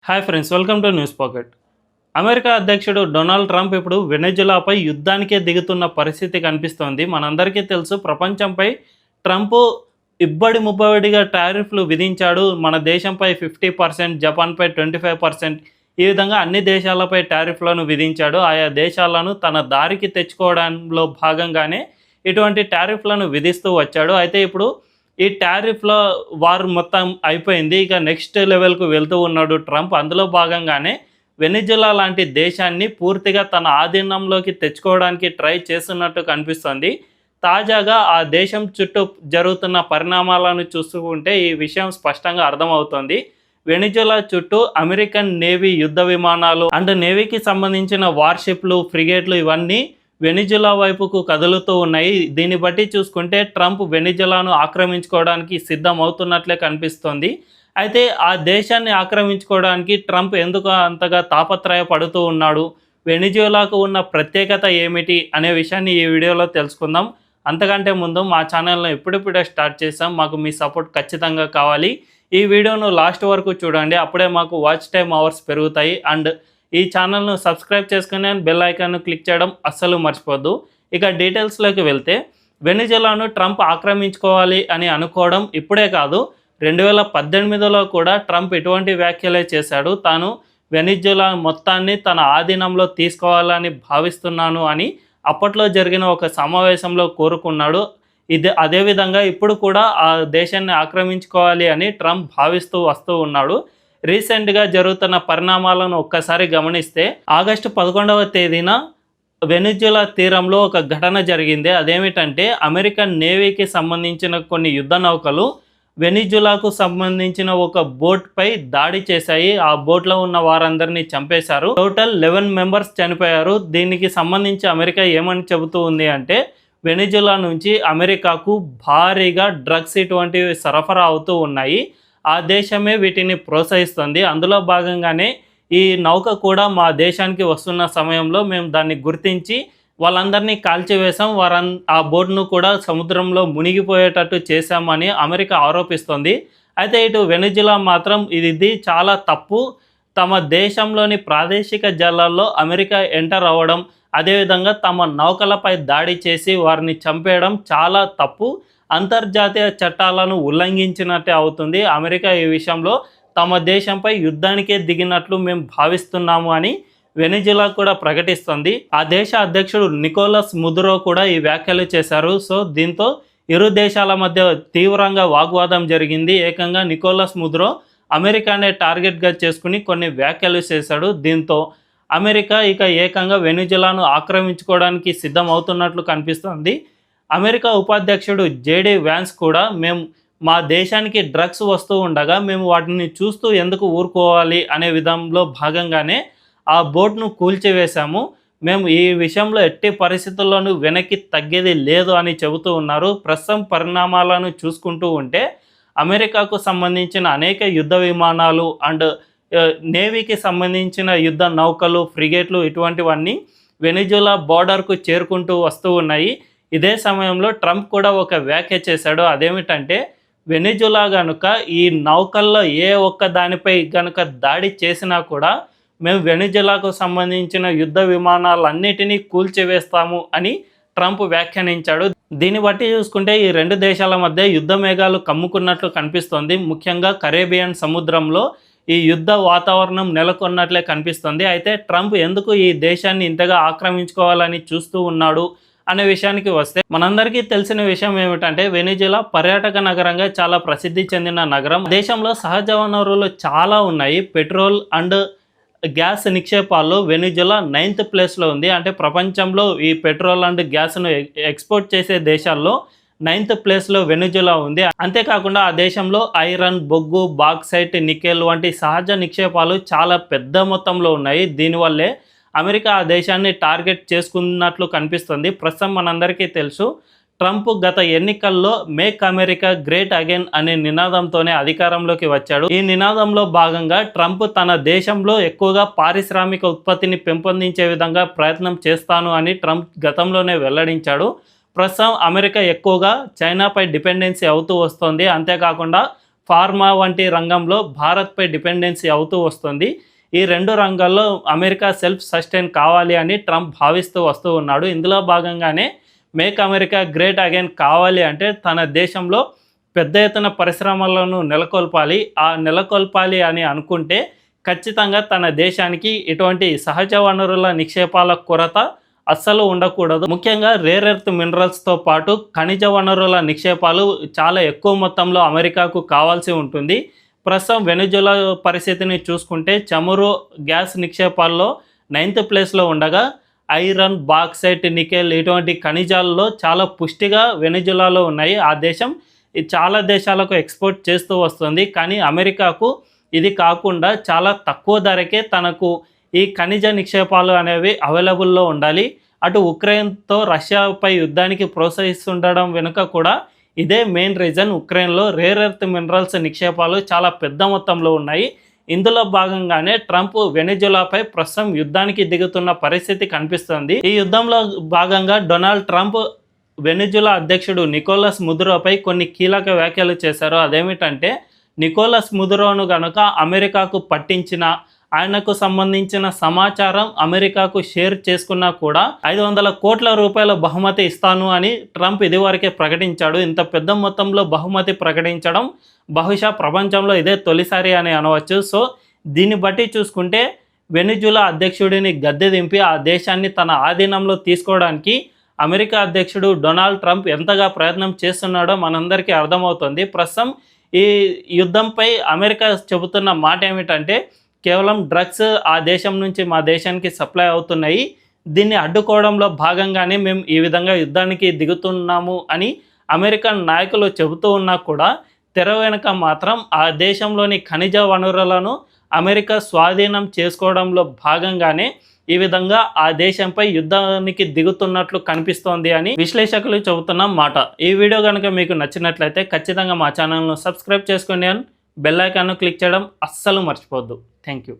Hi friends, welcome to news pocket. America అధ్యక్షుడు Donald Trump ఇప్పుడు వెనెజులాపై యుద్ధానికే దిగుతున్న పరిస్థితి కనిపిస్తోంది. మనందరికీ తెలుసు, ప్రపంచంపై ట్రంప్ ఇబ్బడి ముబ్బడిగా టారిఫ్లు విధించాడు. మన దేశంపై 50%, జపాన్పై 25%, ఈ విధంగా అన్ని దేశాలపై టారిఫ్లను విధించాడు. ఆయా దేశాలను తన దారికి తెచ్చుకోవడంలో భాగంగానే ఇటువంటి టారిఫ్లను విధిస్తూ వచ్చాడు. అయితే ఇప్పుడు ఈ టారిఫ్ల వార్ మొత్తం అయిపోయింది. ఇక నెక్స్ట్ లెవెల్‌కు వెళ్తూ ఉన్నాడు ట్రంప్. అందులో భాగంగానే వెనిజులా లాంటి దేశాన్ని పూర్తిగా తన ఆధీనంలోకి తెచ్చుకోవడానికి ట్రై చేస్తున్నట్టు కనిపిస్తోంది. తాజాగా ఆ దేశం చుట్టూ జరుగుతున్న పరిణామాలను చూసుకుంటే ఈ విషయం స్పష్టంగా అర్థమవుతోంది. వెనిజులా చుట్టూ అమెరికన్ నేవీ యుద్ధ విమానాలు అండ్ నేవీకి సంబంధించిన వార్‌షిప్‌లు, ఫ్రిగేట్లు ఇవన్నీ వెనిజులా వైపుకు కదులుతూ ఉన్నాయి. దీన్ని బట్టి చూసుకుంటే ట్రంప్ వెనిజులాను ఆక్రమించుకోవడానికి సిద్ధమవుతున్నట్లే కనిపిస్తోంది. అయితే ఆ దేశాన్ని ఆక్రమించుకోవడానికి ట్రంప్ ఎందుకు అంతగా తాపత్రయపడుతూ ఉన్నాడు? వెనిజులాకు ఉన్న ప్రత్యేకత ఏమిటి అనే విషయాన్ని ఈ వీడియోలో తెలుసుకుందాం. అంతకంటే ముందు మా ఛానల్‌ను ఇప్పుడిప్పుడే స్టార్ట్ చేసాం. మాకు మీ సపోర్ట్ ఖచ్చితంగా కావాలి. ఈ వీడియోను లాస్ట్ వరకు చూడండి. అప్పుడే మాకు వాచ్ టైమ్ అవర్స్ పెరుగుతాయి. అండ్ ఈ ఛానల్ను సబ్స్క్రైబ్ చేసుకుని బెల్ ఐకాన్ను క్లిక్ చేయడం అస్సలు మర్చిపోద్దు. ఇక డీటెయిల్స్లోకి వెళ్తే, వెనిజులాను ట్రంప్ ఆక్రమించుకోవాలి అని అనుకోవడం ఇప్పుడే కాదు, 2018లో కూడా ట్రంప్ ఇటువంటి వ్యాఖ్యలే చేశాడు. తాను వెనిజులా మొత్తాన్ని తన ఆధీనంలో తీసుకోవాలని భావిస్తున్నాను అని అప్పట్లో జరిగిన ఒక సమావేశంలో కోరుకున్నాడు. అదేవిధంగా ఇప్పుడు కూడా ఆ దేశాన్ని ఆక్రమించుకోవాలి అని ట్రంప్ భావిస్తూ వస్తూ ఉన్నాడు. రీసెంట్గా జరుగుతున్న పరిణామాలను ఒక్కసారి గమనిస్తే, ఆగస్టు 11వ తేదీన వెనిజులా తీరంలో ఒక ఘటన జరిగింది. అదేమిటంటే, అమెరికన్ నేవీకి సంబంధించిన కొన్ని యుద్ధ నౌకలు వెనిజులాకు సంబంధించిన ఒక బోట్పై దాడి చేశాయి. ఆ బోట్లో ఉన్న వారందరినీ చంపేశారు. టోటల్ 11 మెంబర్స్ చనిపోయారు. దీనికి సంబంధించి అమెరికా ఏమని చెబుతూ ఉంది అంటే, వెనిజులా నుంచి అమెరికాకు భారీగా డ్రగ్స్ ఇటువంటివి సరఫరా అవుతూ ఉన్నాయి. ఆ దేశమే వీటిని ప్రోత్సహిస్తుంది. అందులో భాగంగానే ఈ నౌక కూడా మా దేశానికి వస్తున్న సమయంలో మేము దాన్ని గుర్తించి వాళ్ళందరినీ కాల్చివేశాం. ఆ బోట్ను కూడా సముద్రంలో మునిగిపోయేటట్టు చేశామని అమెరికా ఆరోపిస్తోంది. అయితే ఇటు వెనిజులా మాత్రం ఇది చాలా తప్పు. తమ దేశంలోని ప్రాదేశిక జలాల్లో అమెరికా ఎంటర్ అవ్వడం, అదేవిధంగా తమ నౌకలపై దాడి చేసి వారిని చంపేయడం చాలా తప్పు. అంతర్జాతీయ చట్టాలను ఉల్లంఘించినట్టే అవుతుంది. అమెరికా ఈ విషయంలో తమ దేశంపై యుద్ధానికే దిగినట్లు మేము భావిస్తున్నాము అని వెనిజులా కూడా ప్రకటిస్తుంది. ఆ దేశ అధ్యక్షుడు నికోలస్ ముదురో కూడా ఈ వ్యాఖ్యలు చేశారు. సో దీంతో ఇరు దేశాల మధ్య తీవ్రంగా వాగ్వాదం జరిగింది. ఏకంగా నికోలస్ ముదురో అమెరికానే టార్గెట్గా చేసుకుని కొన్ని వ్యాఖ్యలు చేశాడు. దీంతో అమెరికా ఇక ఏకంగా వెనిజులాను ఆక్రమించుకోవడానికి సిద్ధమవుతున్నట్లు కనిపిస్తోంది. అమెరికా ఉపాధ్యక్షుడు జేడీ వ్యాన్స్ కూడా, మేము మా దేశానికి డ్రగ్స్ వస్తూ ఉండగా మేము వాటిని చూస్తూ ఎందుకు ఊరుకోవాలి అనే విధంలో భాగంగానే ఆ బోట్ను కూల్చివేశాము. మేము ఈ విషయంలో ఎట్టి పరిస్థితుల్లోనూ వెనక్కి తగ్గేది లేదు అని చెబుతూ ఉన్నారు. ప్రస్తుతం పరిణామాలను చూసుకుంటూ ఉంటే అమెరికాకు సంబంధించిన అనేక యుద్ధ విమానాలు అండ్ నేవీకి సంబంధించిన యుద్ధ నౌకలు, ఫ్రిగేట్లు ఇటువంటివన్నీ వెనిజులా బోర్డర్కు చేరుకుంటూ వస్తూ ఉన్నాయి. ఇదే సమయంలో ట్రంప్ కూడా ఒక వ్యాఖ్య చేశాడు. అదేమిటంటే, వెనిజులా కనుక ఈ నౌకల్లో ఏ ఒక్క దానిపై కనుక దాడి చేసినా కూడా మేము వెనిజులాకు సంబంధించిన యుద్ధ విమానాలన్నిటినీ కూల్చివేస్తాము అని ట్రంప్ వ్యాఖ్యానించాడు. దీన్ని బట్టి చూసుకుంటే ఈ రెండు దేశాల మధ్య యుద్ధ మేఘాలు కమ్ముకున్నట్లు కనిపిస్తోంది. ముఖ్యంగా కరేబియన్ సముద్రంలో ఈ యుద్ధ వాతావరణం నెలకొన్నట్లే కనిపిస్తుంది. అయితే ట్రంప్ ఎందుకు ఈ దేశాన్ని ఇంతగా ఆక్రమించుకోవాలని చూస్తూ ఉన్నాడు అనే విషయానికి వస్తే, మనందరికీ తెలిసిన విషయం ఏమిటంటే, వెనిజులా పర్యాటక నగరంగా చాలా ప్రసిద్ధి చెందిన నగరం. దేశంలో సహజ వనరులు చాలా ఉన్నాయి. పెట్రోల్ అండ్ గ్యాస్ నిక్షేపాల్లో వెనిజులా 9th ప్లేస్లో ఉంది. అంటే ప్రపంచంలో ఈ పెట్రోల్ అండ్ గ్యాస్ను ఎక్స్పోర్ట్ చేసే దేశాల్లో 9th ప్లేస్లో వెనిజులా ఉంది. అంతేకాకుండా ఆ దేశంలో ఐరన్, బొగ్గు, బాక్సైట్, నికెల్ వంటి సహజ నిక్షేపాలు చాలా పెద్ద మొత్తంలో ఉన్నాయి. దీనివల్లే అమెరికా ఆ దేశాన్ని టార్గెట్ చేసుకున్నట్లు కనిపిస్తుంది. ప్రస్తుతం మనందరికీ తెలుసు, ట్రంప్ గత ఎన్నికల్లో మేక్ అమెరికా గ్రేట్ అగైన్ అనే నినాదంతోనే అధికారంలోకి వచ్చాడు. ఈ నినాదంలో భాగంగా ట్రంప్ తన దేశంలో ఎక్కువగా పారిశ్రామిక ఉత్పత్తిని పెంపొందించే విధంగా ప్రయత్నం చేస్తాను అని ట్రంప్ గతంలోనే వెల్లడించాడు. ప్రస్తుతం అమెరికా ఎక్కువగా చైనాపై డిపెండెన్సీ అవుతూ వస్తుంది. అంతేకాకుండా ఫార్మా వంటి రంగంలో భారత్పై డిపెండెన్సీ అవుతూ వస్తుంది. ఈ 2 రంగాల్లో అమెరికా సెల్ఫ్ సస్టైన్ కావాలి అని ట్రంప్ భావిస్తూ వస్తూ ఉన్నాడు. ఇందులో భాగంగానే మేక్ అమెరికా గ్రేట్ అగైన్ కావాలి అంటే తన దేశంలో పెద్ద ఎత్తున పరిశ్రమలను నెలకొల్పాలి అని అనుకుంటే ఖచ్చితంగా తన దేశానికి ఇటువంటి సహజ వనరుల నిక్షేపాల కొరత అస్సలు ఉండకూడదు. ముఖ్యంగా రేర్ ఎర్త్ మినరల్స్తో పాటు ఖనిజ వనరుల నిక్షేపాలు చాలా ఎక్కువ మొత్తంలో అమెరికాకు కావాల్సి ఉంటుంది. ప్రస్తుతం వెనిజులా పరిస్థితిని చూసుకుంటే చమురు, గ్యాస్ నిక్షేపాల్లో 9th ప్లేస్లో ఉండగా ఐరన్, బాక్సైట్, నికెల్ ఇటువంటి ఖనిజాల్లో చాలా పుష్టిగా వెనిజులాలో ఉన్నాయి. ఆ దేశం చాలా దేశాలకు ఎక్స్పోర్ట్ చేస్తూ వస్తుంది. కానీ అమెరికాకు ఇది కాకుండా చాలా తక్కువ ధరకే తనకు ఈ ఖనిజ నిక్షేపాలు అనేవి అవైలబుల్లో ఉండాలి. అటు ఉక్రెయిన్తో రష్యాపై యుద్ధానికి ప్రోత్సహిస్తుండడం వెనుక కూడా ఇదే మెయిన్ రీజన్. ఉక్రెయిన్లో రేర్ ఎర్త్ మినరల్స్ నిక్షేపాలు చాలా పెద్ద మొత్తంలో ఉన్నాయి. ఇందులో భాగంగానే ట్రంప్ వెనిజులాపై ప్రస్తుతం యుద్ధానికి దిగుతున్న పరిస్థితి కనిపిస్తుంది. ఈ యుద్ధంలో భాగంగా డొనాల్డ్ ట్రంప్ వెనిజులా అధ్యక్షుడు నికోలస్ మదురోపై కొన్ని కీలక వ్యాఖ్యలు చేశారు. అదేమిటంటే నికోలస్ మదురోను గనుక అమెరికాకు పట్టించిన, ఆయనకు సంబంధించిన సమాచారం అమెరికాకు షేర్ చేసుకున్నా కూడా 500 కోట్ల రూపాయల బహుమతి ఇస్తాను అని ట్రంప్ ఇదివరకే ప్రకటించాడు. ఇంత పెద్ద మొత్తంలో బహుమతి ప్రకటించడం బహుశా ప్రపంచంలో ఇదే తొలిసారి అని అనవచ్చు. సో దీన్ని బట్టి చూసుకుంటే వెనిజులా అధ్యక్షుడిని గద్దె దింపి ఆ దేశాన్ని తన ఆధీనంలో తీసుకోవడానికి అమెరికా అధ్యక్షుడు డొనాల్డ్ ట్రంప్ ఎంతగా ప్రయత్నం చేస్తున్నాడో మనందరికీ అర్థమవుతుంది. ప్రస్తుతం ఈ యుద్ధంపై అమెరికా చెబుతున్న మాట ఏమిటంటే కేవలం డ్రగ్స్ ఆ దేశం నుంచి మా దేశానికి సప్లై అవుతున్నాయి, దీన్ని అడ్డుకోవడంలో భాగంగానే మేము ఈ విధంగా యుద్ధానికి దిగుతున్నాము అని అమెరికన్ నాయకులు చెబుతూ ఉన్నా కూడా తెర వెనుక మాత్రం ఆ దేశంలోని ఖనిజ వనరులను అమెరికా స్వాధీనం చేసుకోవడంలో భాగంగానే ఈ విధంగా ఆ దేశంపై యుద్ధానికి దిగుతున్నట్లు కనిపిస్తోంది అని విశ్లేషకులు చెబుతున్న మాట. ఈ వీడియో కనుక మీకు నచ్చినట్లయితే ఖచ్చితంగా మా ఛానల్ను సబ్స్క్రైబ్ చేసుకోండి అని బెల్ ఐకాన్ను క్లిక్ చేయడం అస్సలు మర్చిపోవద్దు. Thank you.